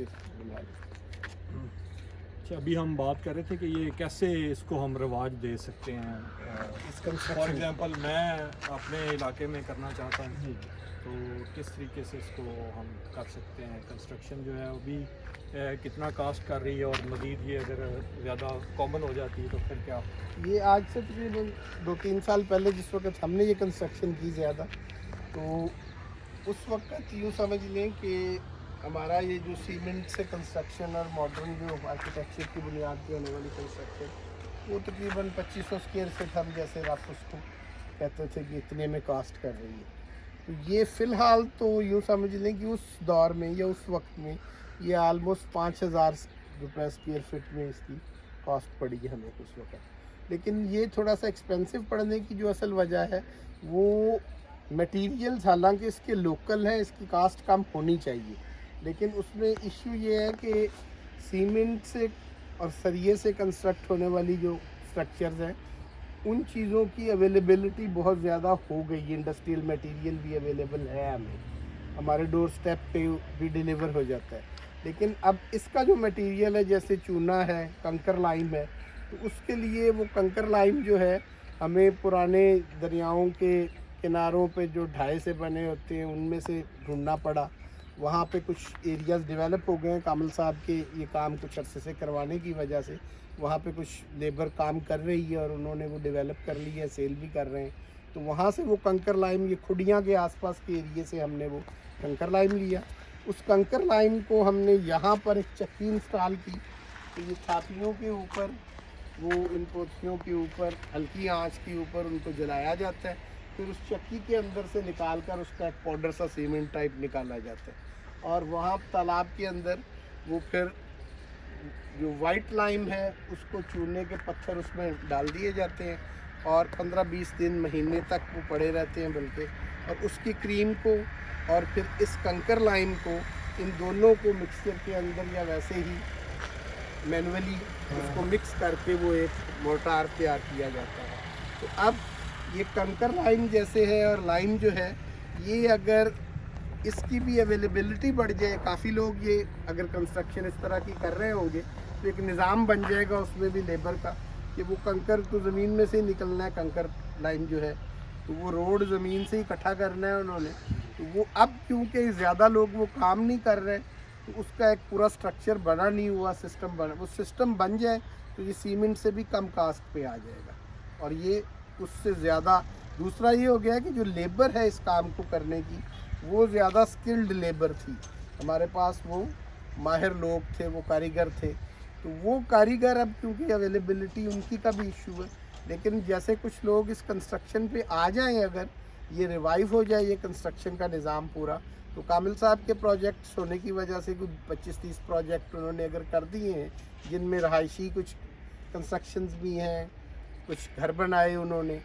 फिर बना लें। अच्छा, अभी हम बात कर रहे थे कि ये कैसे इसको हम रवाज दे सकते हैं। इस फॉर कंस्ट्रक्शन एग्जांपल मैं अपने इलाके में करना चाहता हूँ, तो किस तरीके से इसको हम कर सकते हैं। कंस्ट्रक्शन जो है अभी कितना कास्ट कर रही है, और मज़ीद ये अगर ज़्यादा कॉमन हो जाती है तो फिर क्या। ये आज से तकरीबन 2-3 साल पहले जिस वक्त हमने ये कंस्ट्रक्शन की ज़्यादा, तो उस वक्त यूँ समझ लें कि हमारा ये जो सीमेंट से कंस्ट्रक्शन और मॉडर्न जो आर्किटेक्चर की बुनियाद पे होने वाली कंस्ट्रक्शन, वो तकरीबन 2500 स्क्वायर फीट हम जैसे रफ उसको कहते थे कि इतने में कास्ट कर रही है। तो ये फ़िलहाल तो यूँ समझ लें कि उस दौर में या उस वक्त में ये आलमोस्ट 5000 रुपये स्क्वायर फीट में इसकी कॉस्ट पड़ी है हमें उस वक्त। लेकिन ये थोड़ा सा एक्सपेंसिव पड़ने की जो असल वजह है वो मटेरियल्स, हालांकि इसके लोकल हैं, इसकी कास्ट कम होनी चाहिए, लेकिन उसमें इश्यू ये है कि सीमेंट से और सरिये से कंस्ट्रक्ट होने वाली जो स्ट्रक्चर्स हैं उन चीज़ों की अवेलेबिलिटी बहुत ज़्यादा हो गई है। इंडस्ट्रियल मटेरियल भी अवेलेबल है, हमें हमारे डोर स्टेप पे भी डिलीवर हो जाता है। लेकिन अब इसका जो मटेरियल है, जैसे चूना है, कंकर लाइम है, तो उसके लिए वो कंकर लाइम जो है हमें पुराने दरियाओं के किनारों पे जो ढाई से बने होते हैं उनमें से ढूंढना पड़ा। वहाँ पे कुछ एरियाज़ डेवलप हो गए हैं, कामिल साहब के ये काम कुछ अरसे से करवाने की वजह से वहाँ पे कुछ लेबर काम कर रही है और उन्होंने वो डेवलप कर ली है, सेल भी कर रहे हैं। तो वहाँ से वो कंकर लाइम, ये खुडियाँ के आसपास के एरिए से हमने वो कंकर लाइम लिया। उस कंकर लाइम को हमने यहाँ पर एक चक्की इंस्टॉल की, तो ये छातियों के ऊपर, वो इन पोथियों के ऊपर हल्की आंच के ऊपर उनको जलाया जाता है। फिर उस चक्की के अंदर से निकाल कर उसका एक पाउडर सा सीमेंट टाइप निकाला जाता है, और वहाँ तालाब के अंदर वो फिर जो वाइट लाइम है उसको चूने के पत्थर उसमें डाल दिए जाते हैं, और 15-20 दिन, महीने तक वो पड़े रहते हैं बल्कि, और उसकी क्रीम को और फिर इस कंकर लाइम को, इन दोनों को मिक्सचर के अंदर या वैसे ही मैनुअली उसको मिक्स करके वो एक मोर्टार तैयार किया जाता है। तो अब ये कंकर लाइम जैसे है और लाइम जो है, ये अगर इसकी भी अवेलेबिलिटी बढ़ जाए, काफ़ी लोग ये अगर कंस्ट्रक्शन इस तरह की कर रहे होंगे तो एक निज़ाम बन जाएगा उसमें भी लेबर का कि वो कंकर तो ज़मीन में से ही निकलना है। कंकर लाइम जो है तो वो रोड ज़मीन से ही इकट्ठा करना है उन्होंने। तो वो अब क्योंकि ज़्यादा लोग वो काम नहीं कर रहे, तो उसका एक पूरा स्ट्रक्चर बना नहीं हुआ, सिस्टम बना। वो सिस्टम बन जाए तो ये सीमेंट से भी कम कास्ट पे आ जाएगा, और ये उससे ज़्यादा। दूसरा ये हो गया कि जो लेबर है इस काम को करने की, वो ज़्यादा स्किल्ड लेबर थी हमारे पास, वो माहिर लोग थे, वो कारीगर थे। तो वो कारीगर अब क्योंकि अवेलेबिलिटी उनकी का भी इशू है, लेकिन जैसे कुछ लोग इस कंस्ट्रक्शन पे आ जाएं, अगर ये रिवाइव हो जाए ये कंस्ट्रक्शन का निज़ाम पूरा, तो कामिल साहब के प्रोजेक्ट्स होने की वजह से कुछ 25-30 प्रोजेक्ट उन्होंने अगर कर दिए हैं, जिनमें रहायशी कुछ कंस्ट्रक्शंस भी हैं, कुछ घर बनाए उन्होंने,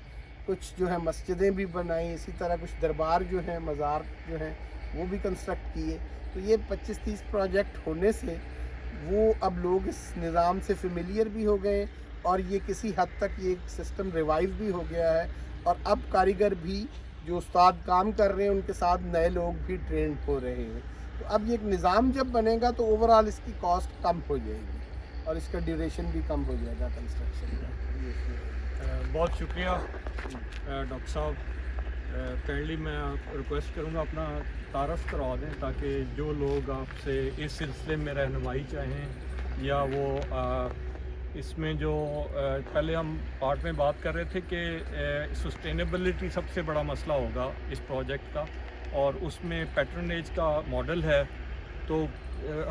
कुछ जो है मस्जिदें भी बनाई, इसी तरह कुछ दरबार जो हैं, मज़ार जो हैं, वो भी कंस्ट्रक्ट किए। तो ये 25-30 प्रोजेक्ट होने से वो अब लोग इस निज़ाम से फेमिलियर भी हो गए, और ये किसी हद तक ये सिस्टम रिवाइव भी हो गया है। और अब कारीगर भी जो उस्ताद काम कर रहे हैं उनके साथ नए लोग भी ट्रेंड हो रहे हैं। तो अब ये एक निज़ाम जब बनेगा तो ओवरऑल इसकी कॉस्ट कम हो जाएगी और इसका ड्यूरेशन भी कम हो जाएगा कंस्ट्रक्शन का। बहुत शुक्रिया डॉक्टर साहब। काइंडली मैं रिक्वेस्ट करूँगा अपना तारफ़ करवा दें, ताकि जो लोग आपसे इस सिलसिले में रहनुमाई चाहें, या वो इसमें जो पहले हम पार्ट में बात कर रहे थे कि सस्टेनेबिलिटी सबसे बड़ा मसला होगा इस प्रोजेक्ट का, और उसमें पैट्रनेज का मॉडल है। तो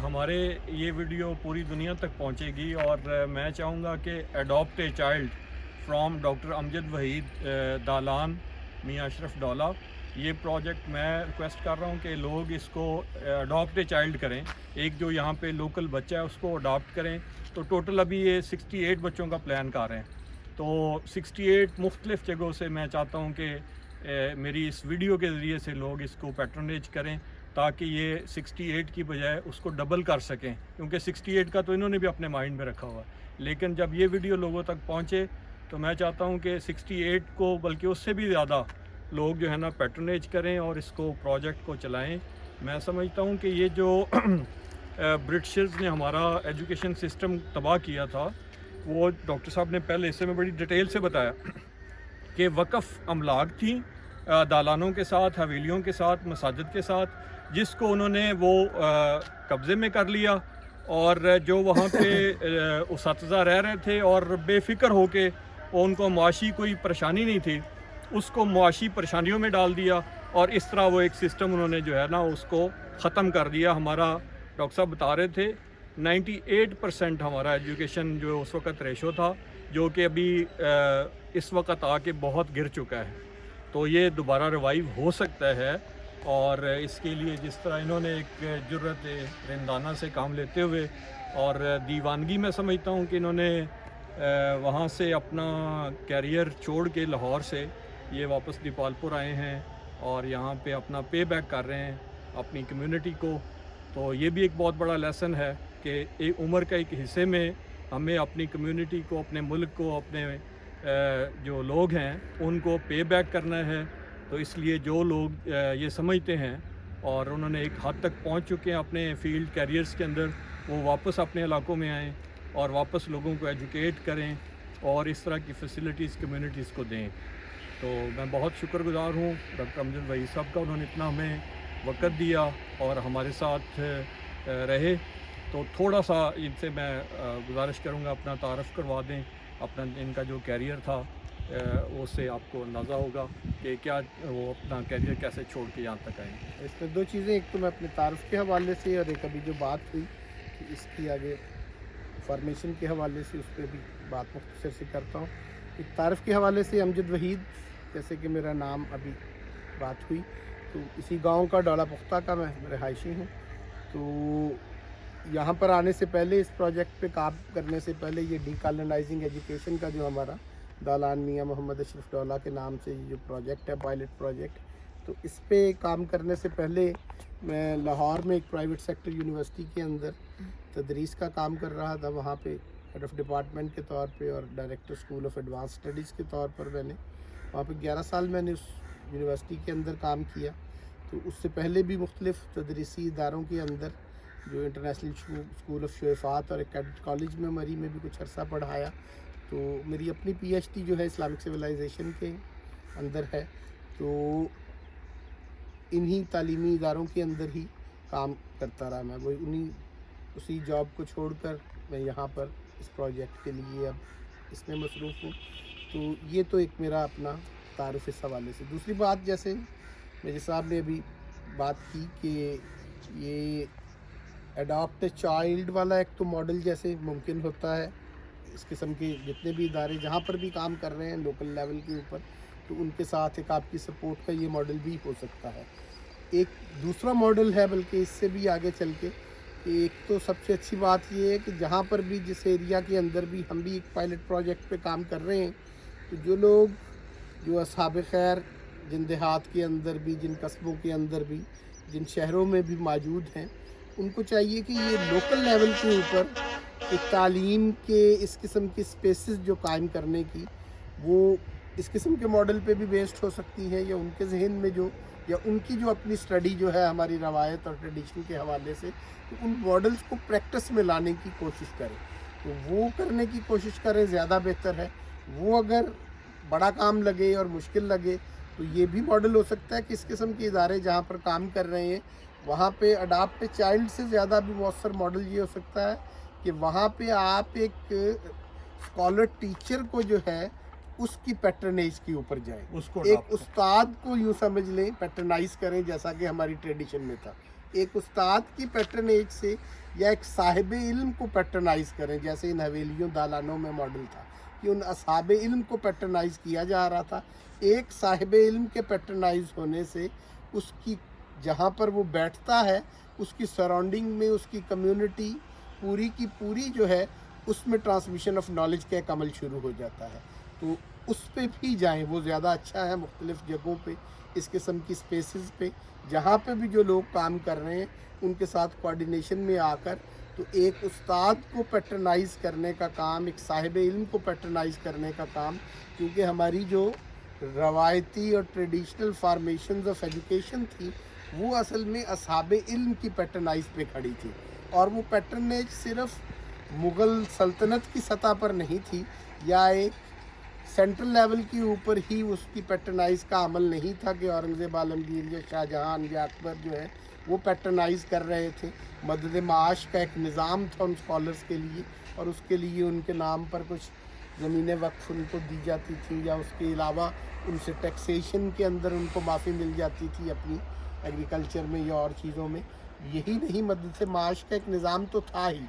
हमारे ये वीडियो पूरी दुनिया तक पहुंचेगी, और मैं चाहूँगा कि adopt a child from doctor Amjad Waheed Dalan Mian Ashraf डोला, ये प्रोजेक्ट मैं रिक्वेस्ट कर रहा हूँ कि लोग इसको अडॉप्ट ए चाइल्ड करें। एक जो यहाँ पे लोकल बच्चा है उसको अडॉप्ट करें। तो टोटल अभी ये 68 बच्चों का प्लान कर रहे हैं। तो 68 मुख्तलिफ़ जगहों से मैं चाहता हूँ कि मेरी इस वीडियो के ज़रिए से लोग इसको पैट्रनेज करें, ताकि ये 68 की बजाय उसको डबल कर सकें, क्योंकि 68 का तो इन्होंने भी अपने माइंड में रखा हुआ है। लेकिन जब ये वीडियो लोगों तक पहुँचे तो मैं चाहता हूँ कि 68 को बल्कि उससे भी ज़्यादा लोग जो है ना पैट्रनेज करें और इसको प्रोजेक्ट को चलाएं। मैं समझता हूँ कि ये जो برٹشرز نے ہمارا ایجوکیشن سسٹم تباہ کیا تھا، وہ ڈاکٹر صاحب نے پہلے حصے میں بڑی ڈیٹیل سے بتایا کہ وقف املاک تھیں دالانوں کے ساتھ، حویلیوں کے ساتھ، مساجد کے ساتھ، جس کو انہوں نے وہ قبضے میں کر لیا، اور جو وہاں پہ اساتذہ رہ رہے تھے اور بے فکر ہو کے ان کو معاشی کوئی پریشانی نہیں تھی، اس کو معاشی پریشانیوں میں ڈال دیا، اور اس طرح وہ ایک سسٹم انہوں نے جو ہے نا اس کو ختم کر دیا۔ ہمارا ڈاکٹر صاحب بتا رہے تھے 98% ہمارا ایجوکیشن جو اس وقت ریشو تھا، جو کہ ابھی اس وقت آ کے بہت گر چکا ہے، تو یہ دوبارہ ریوائیو ہو سکتا ہے۔ اور اس کے لیے جس طرح انہوں نے ایک جرأت رندانہ سے کام لیتے ہوئے اور دیوانگی میں سمجھتا ہوں کہ انہوں نے وہاں سے اپنا کیریئر چھوڑ کے لاہور سے یہ واپس دیپال پور آئے ہیں اور یہاں پہ اپنا پے بیک کر رہے ہیں اپنی کمیونٹی کو، تو یہ بھی ایک بہت بڑا لیسن ہے کہ ایک عمر کا ایک حصے میں ہمیں اپنی کمیونٹی کو، اپنے ملک کو، اپنے جو لوگ ہیں ان کو پے بیک کرنا ہے۔ تو اس لیے جو لوگ یہ سمجھتے ہیں اور انہوں نے ایک حد تک پہنچ چکے ہیں اپنے فیلڈ کیریئرز کے اندر، وہ واپس اپنے علاقوں میں آئیں اور واپس لوگوں کو ایجوکیٹ کریں اور اس طرح کی فیسلٹیز کمیونٹیز کو دیں۔ تو میں بہت شکر گزار ہوں ڈاکٹر امجد وحید صاحب کا، انہوں نے اتنا ہمیں وقت دیا اور ہمارے ساتھ رہے۔ تو تھوڑا سا ان سے میں گزارش کروں گا اپنا تعارف کروا دیں، اپنا ان کا جو کیریئر تھا اس سے آپ کو اندازہ ہوگا کہ کیا وہ اپنا کیریئر کیسے چھوڑ کے یہاں تک آئیں۔ اس میں دو چیزیں، ایک تو میں اپنے تعارف کے حوالے سے اور ایک ابھی جو بات ہوئی کہ اس کی آگے فارمیشن کے حوالے سے اس پہ بھی بات مختصر سے کرتا ہوں۔ ایک تعارف کے حوالے سے امجد وحید جیسے کہ میرا نام ابھی بات ہوئی، تو اسی گاؤں کا ڈالا پختہ کا میں رہائشی ہوں۔ تو یہاں پر آنے سے پہلے، اس پروجیکٹ پہ کام کرنے سے پہلے، یہ ڈی کالنائزنگ ایجوکیشن کا جو ہمارا دالان میاں محمد اشرف ڈولہ کے نام سے یہ جو پروجیکٹ ہے، پائلٹ پروجیکٹ، تو اس پہ کام کرنے سے پہلے میں لاہور میں ایک پرائیویٹ سیکٹر یونیورسٹی کے اندر تدریس کا کام کر رہا تھا، وہاں پہ ہیڈ آف ڈپارٹمنٹ کے طور پہ اور director school of advance studies کے طور پر میں نے وہاں پہ 11 سال میں نے اس یونیورسٹی کے اندر کام کیا۔ تو اس سے پہلے بھی مختلف تدریسی اداروں کے اندر جو انٹرنیشنل اسکول آف شعفات اور ایک کیڈٹ کالج میں مری میں بھی کچھ عرصہ پڑھایا۔ تو میری اپنی پی ایچ ڈی جو ہے اسلامک سویلائزیشن کے اندر ہے، تو انہی تعلیمی اداروں کے اندر ہی کام کرتا رہا میں، وہی اسی جاب کو چھوڑ کر میں یہاں پر اس پروجیکٹ کے لیے اب اس میں مصروف ہوں۔ تو یہ تو ایک میرا اپنا تعارف اس حوالے سے۔ دوسری بات، جیسے میرے صاحب نے ابھی بات کی کہ یہ اڈاپٹ اے چائلڈ والا ایک تو ماڈل جیسے ممکن ہوتا ہے، اس قسم کے جتنے بھی ادارے جہاں پر بھی کام کر رہے ہیں لوکل لیول کے اوپر، تو ان کے ساتھ ایک آپ کی سپورٹ کا یہ ماڈل بھی ہو سکتا ہے۔ ایک دوسرا ماڈل ہے بلکہ اس سے بھی آگے چل کے، کہ ایک تو سب سے اچھی بات یہ ہے کہ جہاں پر بھی جس ایریا کے اندر بھی ہم بھی ایک پائلٹ پروجیکٹ پہ کام کر رہے ہیں، تو جو لوگ جو اصحاب خیر جن دیہات کے اندر بھی، جن قصبوں کے اندر بھی، جن شہروں میں بھی موجود ہیں، ان کو چاہیے کہ یہ لوکل لیول کے اوپر ایک تعلیم کے اس قسم کی سپیسز جو قائم کرنے کی، وہ اس قسم کے ماڈل پہ بھی بیسڈ ہو سکتی ہیں، یا ان کے ذہن میں جو، یا ان کی جو اپنی اسٹڈی جو ہے ہماری روایت اور ٹریڈیشن کے حوالے سے، تو ان ماڈلز کو پریکٹس میں لانے کی کوشش کریں، تو وہ کرنے کی کوشش کریں، زیادہ بہتر ہے۔ وہ اگر بڑا کام لگے اور مشکل لگے تو یہ بھی ماڈل ہو سکتا ہے کہ اس قسم کے ادارے جہاں پر کام کر رہے ہیں وہاں پہ اڈاپٹ اے چائلڈ سے زیادہ بھی مؤثر ماڈل یہ ہو سکتا ہے کہ وہاں پہ آپ ایک اسکالر ٹیچر کو جو ہے اس کی پیٹرنیج کے اوپر جائیں، اس کو ایک استاد کو یوں سمجھ لیں پیٹرنائز کریں، جیسا کہ ہماری ٹریڈیشن میں تھا، ایک استاد کی پیٹرنیج سے، یا ایک صاحب علم کو پیٹرنائز کریں، جیسے ان حویلیوں دالانوں میں ماڈل تھا کہ ان اصحاب علم کو پیٹرنائز کیا جا رہا تھا۔ ایک صاحب علم کے پیٹرنائز ہونے سے اس کی جہاں پر وہ بیٹھتا ہے اس کی سراؤنڈنگ میں اس کی کمیونٹی پوری کی پوری جو ہے اس میں ٹرانسمیشن آف نالج کا ایک عمل شروع ہو جاتا ہے۔ تو اس پہ بھی جائیں، وہ زیادہ اچھا ہے۔ مختلف جگہوں پہ اس قسم کی سپیسز پہ جہاں پہ بھی جو لوگ کام کر رہے ہیں ان کے ساتھ کوارڈینیشن میں آ کر، تو ایک استاد کو پیٹرنائز کرنے کا کام، ایک صاحب علم کو پیٹرنائز کرنے کا کام، کیونکہ ہماری جو روایتی اور ٹریڈیشنل فارمیشنز آف ایجوکیشن تھی وہ اصل میں اصحاب علم کی پیٹرنائز پہ کھڑی تھی۔ और वो पैटर्नेज सिर्फ मुग़ल सल्तनत की सतह पर नहीं थी या एक सेंट्रल लेवल के ऊपर ही उसकी पैटर्नाइज़ का अमल नहीं था कि औरंगज़ेब आलमगीर या शाहजहां या अकबर जो है वो पैटर्नाइज़ कर रहे थे। मदद माश का एक निज़ाम था उन स्कॉलर्स के लिए, और उसके लिए उनके नाम पर कुछ ज़मीनें वक्फ उनको दी जाती थी, या उसके अलावा उनसे टैक्सेशन के अंदर उनको माफ़ी मिल जाती थी अपनी एग्रीकल्चर में या और चीज़ों में। यही नहीं, मदद माश का एक निज़ाम तो था ही,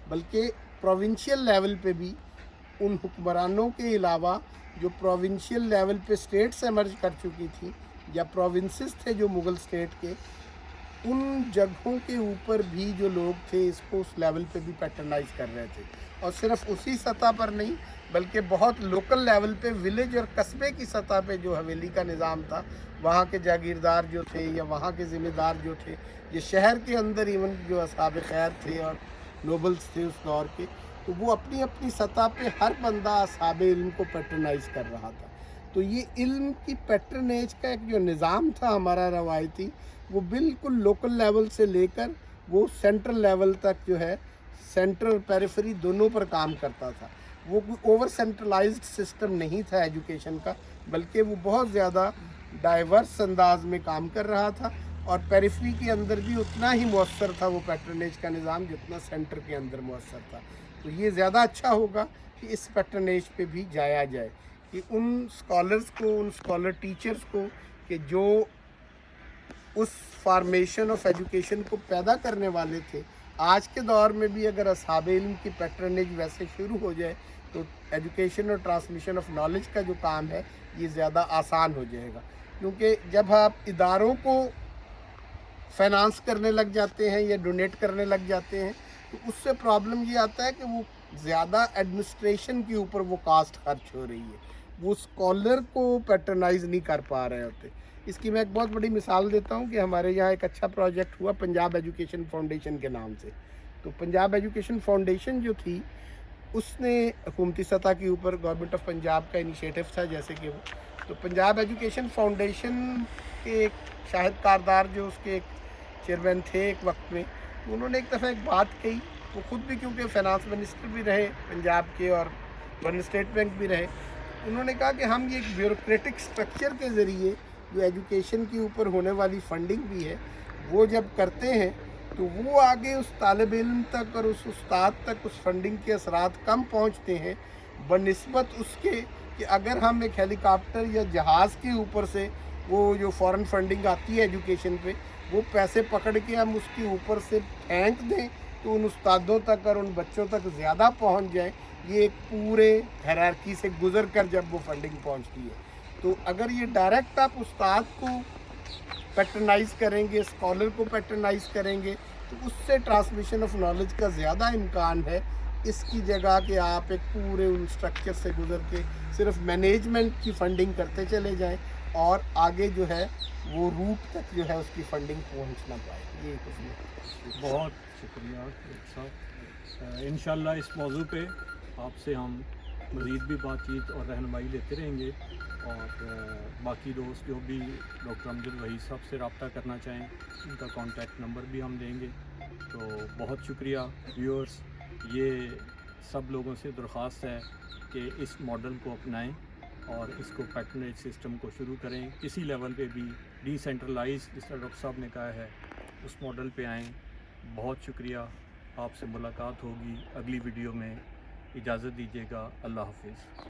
बल्कि प्रोविंशियल लेवल पे भी उन हुक्मरानों के अलावा जो प्रोविंशियल लेवल पे स्टेट्स एमर्ज कर चुकी थी या प्रोविंसेस थे जो मुग़ल स्टेट के, उन जगहों के ऊपर भी जो लोग थे इसको उस लेवल पे भी पैटर्नाइज कर रहे थे। और सिर्फ उसी सतह पर नहीं, बल्कि बहुत लोकल लेवल पे विलेज और कस्बे की सतह पे जो हवेली का निज़ाम था, वहाँ के जागीरदार जो थे या वहाँ के ज़िम्मेदार जो थे, ये शहर के अंदर इवन जो असहाब खैर थे और नोबल्स थे उस दौर के, तो वो अपनी अपनी सतह पे हर बंदा असहाब इल्म को पैटर्नाइज कर रहा था। तो ये इल्म की पैटर्नेज का एक जो निज़ाम था हमारा रवायती, वो बिल्कुल लोकल लेवल से लेकर वो सेंट्रल लेवल तक जो है, सेंट्रल पेरिफेरी दोनों पर काम करता था। वो कोई ओवर सेंट्रलाइज्ड सिस्टम नहीं था एजुकेशन का, बल्कि वो बहुत ज़्यादा डाइवर्स अंदाज में काम कर रहा था, और पेरिफेरी के अंदर भी उतना ही मौसर था वो पैटर्नेज का निज़ाम जितना सेंटर के अंदर मौसर था। तो ये ज़्यादा अच्छा होगा कि इस पैटर्नेज पे भी जाया जाए, कि उन स्कॉलर्स को, उन स्कॉलर टीचर्स को, कि जो उस फॉर्मेशन ऑफ एजुकेशन को पैदा करने वाले थे, आज के दौर में भी अगर असहाब इल्म की पैटर्नेज वैसे शुरू हो जाए तो एजुकेशन और ट्रांसमिशन ऑफ नॉलेज का जो काम है ये ज़्यादा आसान हो जाएगा। क्योंकि जब आप इदारों को फाइनेंस करने लग जाते हैं या डोनेट करने लग जाते हैं, तो उससे प्रॉब्लम ये आता है कि वो ज़्यादा एडमिनिस्ट्रेशन के ऊपर वो कास्ट खर्च हो रही है, वो स्कॉलर को पैटर्नाइज नहीं कर पा रहे होते। इसकी मैं एक बहुत बड़ी मिसाल देता हूँ कि हमारे यहाँ एक अच्छा प्रोजेक्ट हुआ पंजाब एजुकेशन फाउंडेशन के नाम से। तो पंजाब एजुकेशन फाउंडेशन जो थी, उसने हुकूमती सतह के ऊपर गवर्नमेंट ऑफ पंजाब का इनिशिएटिव था जैसे कि वो, तो पंजाब एजुकेशन फाउंडेशन के एक शाहिद कारदार जो उसके एक चेयरमैन थे एक वक्त में, तो उन्होंने एक दफ़ा एक बात कही। वो खुद भी क्योंकि फाइनेंस मिनिस्टर भी रहे पंजाब के और गवर्नर स्टेट बैंक भी रहे, उन्होंने कहा कि हम ये एक ब्यूरोक्रेटिक स्ट्रक्चर के ज़रिए जो एजुकेशन के ऊपर होने वाली फंडिंग भी है वो जब करते हैं, तो वो आगे उस तालिब इल्म तक और उस उस्ताद तक उस फंडिंग के असरात कम पहुंचते हैं बनिस्बत उसके कि अगर हम एक हेलीकॉप्टर या जहाज़ के ऊपर से वो जो फॉरेन फंडिंग आती है एजुकेशन पे, वो पैसे पकड़ के हम उसके ऊपर से फेंक दें तो उन उस्तादों तक और उन बच्चों तक ज़्यादा पहुंच जाए। ये एक पूरे हायरार्की से गुजर कर जब वो फंडिंग पहुंचती है, तो अगर ये डायरेक्ट आप उस्ताद को पैटर्नाइज करेंगे, स्कॉलर को पैटर्नाइज करेंगे, तो उससे ट्रांसमिशन ऑफ नॉलेज का ज़्यादा इम्कान है, इसकी जगह कि आप एक पूरे उन स्ट्रक्चर से गुजर के सिर्फ मैनेजमेंट की फंडिंग करते चले जाएं और आगे जो है वो रूट तक जो है उसकी फंडिंग पहुंच ना पाए। ये कुछ नहीं। बहुत शुक्रिया साहब। इंशाल्लाह इस मौजू पे आपसे हम मज़ीद भी बातचीत और रहनुमाई लेते रहेंगे, और बाकी दोस्त जो भी डॉक्टर अमजद वहीद साहब से रब्ता करना चाहें, उनका कॉन्टैक्ट नंबर भी हम देंगे। तो बहुत शुक्रिया व्यूअर्स, ये सब लोगों से दरख्वास्त है कि इस मॉडल को अपनाएं और इसको पैटर्नेज सिस्टम को शुरू करें, किसी लेवल पे भी डिसेंट्रलाइज, जिस तरह डॉक्टर साहब ने कहा है, उस मॉडल पे आएँ। बहुत शुक्रिया, आपसे मुलाकात होगी अगली वीडियो में। इजाज़त दीजिएगा, अल्लाह हाफिज़।